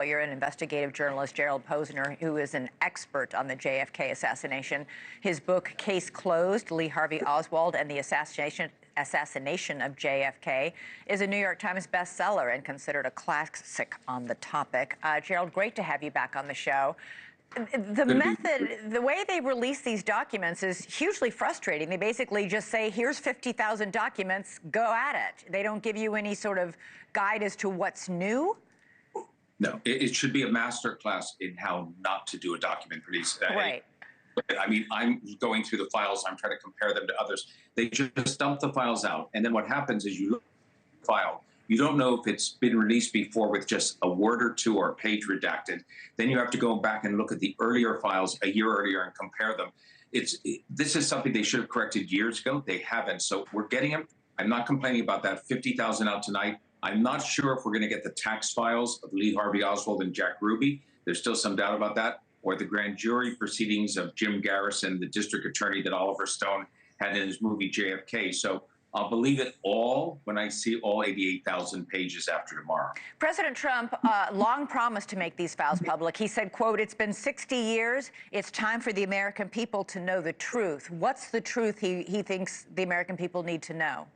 You're an investigative journalist, Gerald Posner, who is an expert on the JFK assassination. His book, Case Closed, Lee Harvey Oswald and the Assassination of JFK, is a New York Times bestseller and considered a classic on the topic. Gerald, great to have you back on the show. The way they release these documents is hugely frustrating. They basically just say, here's 50,000 documents, go at it. They don't give you any sort of guide as to what's new. No, it should be a master class in how not to do a document release. Right. I mean, I'm going through the files. I'm trying to compare them to others. They just dump the files out. And then what happens is you look at the file. You don't know if it's been released before with just a word or two or a page redacted. Then you have to go back and look at the earlier files a year earlier and compare them. This is something they should have corrected years ago. They haven't. So we're getting them. I'm not complaining about that. 50,000 out tonight. I'm not sure if we're going to get the tax files of Lee Harvey Oswald and Jack Ruby. There's still some doubt about that. Or the grand jury proceedings of Jim Garrison, the district attorney that Oliver Stone had in his movie JFK. So I'll believe it all when I see all 88,000 pages after tomorrow. President Trump long promised to make these files public. He said, quote, "It's been 60 years. It's time for the American people to know the truth." What's the truth he thinks the American people need to know?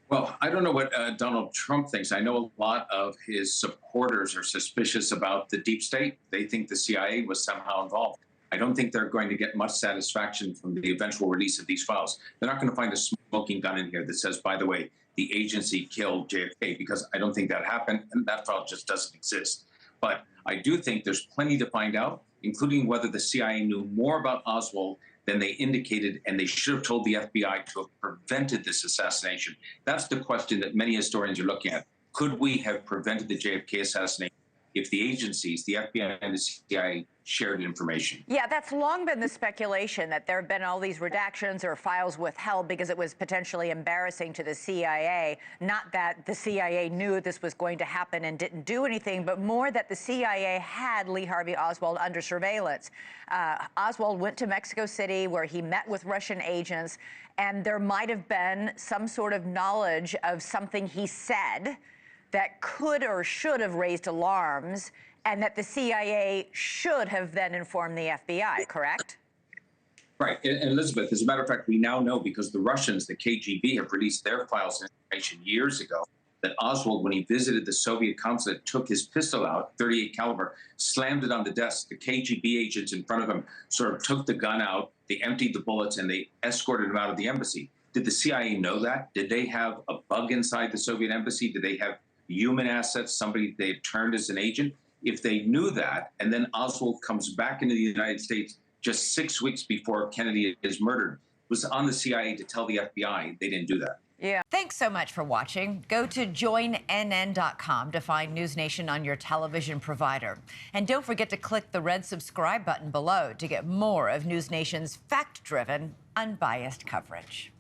Well, I don't know what Donald Trump thinks. I know a lot of his supporters are suspicious about the deep state. They think the CIA was somehow involved. I don't think they're going to get much satisfaction from the eventual release of these files. They're not going to find a smoking gun in here that says, by the way, the agency killed JFK, because I don't think that happened, and that file just doesn't exist. But I do think there's plenty to find out, including whether the CIA knew more about Oswald than they indicated, and they should have told the FBI to have prevented this assassination. That's the question that many historians are looking at. Could we have prevented the JFK assassination if the agencies, the FBI and the CIA, shared information? Yeah, that's long been the speculation that there have been all these redactions or files withheld because it was potentially embarrassing to the CIA. Not that the CIA knew this was going to happen and didn't do anything, but more that the CIA had Lee Harvey Oswald under surveillance. Oswald went to Mexico City where he met with Russian agents, and there might have been some sort of knowledge of something he said that could or should have raised alarms, and that the CIA should have then informed the FBI, correct? Right. And Elizabeth, as a matter of fact, we now know, because the Russians, the KGB, have released their files and information years ago, that Oswald, when he visited the Soviet consulate, took his pistol out, .38 caliber, slammed it on the desk. The KGB agents in front of him sort of took the gun out, they emptied the bullets, and they escorted him out of the embassy. Did the CIA know that? Did they have a bug inside the Soviet embassy? Did they have human assets, somebody they had turned as an agent? If they knew that, and then Oswald comes back into the United States just 6 weeks before Kennedy is murdered, it was on the CIA to tell the FBI. They didn't do that. Yeah. Thanks so much for watching. Go to joinnn.com to find NewsNation on your television provider. And don't forget to click the red subscribe button below to get more of NewsNation's fact-driven, unbiased coverage.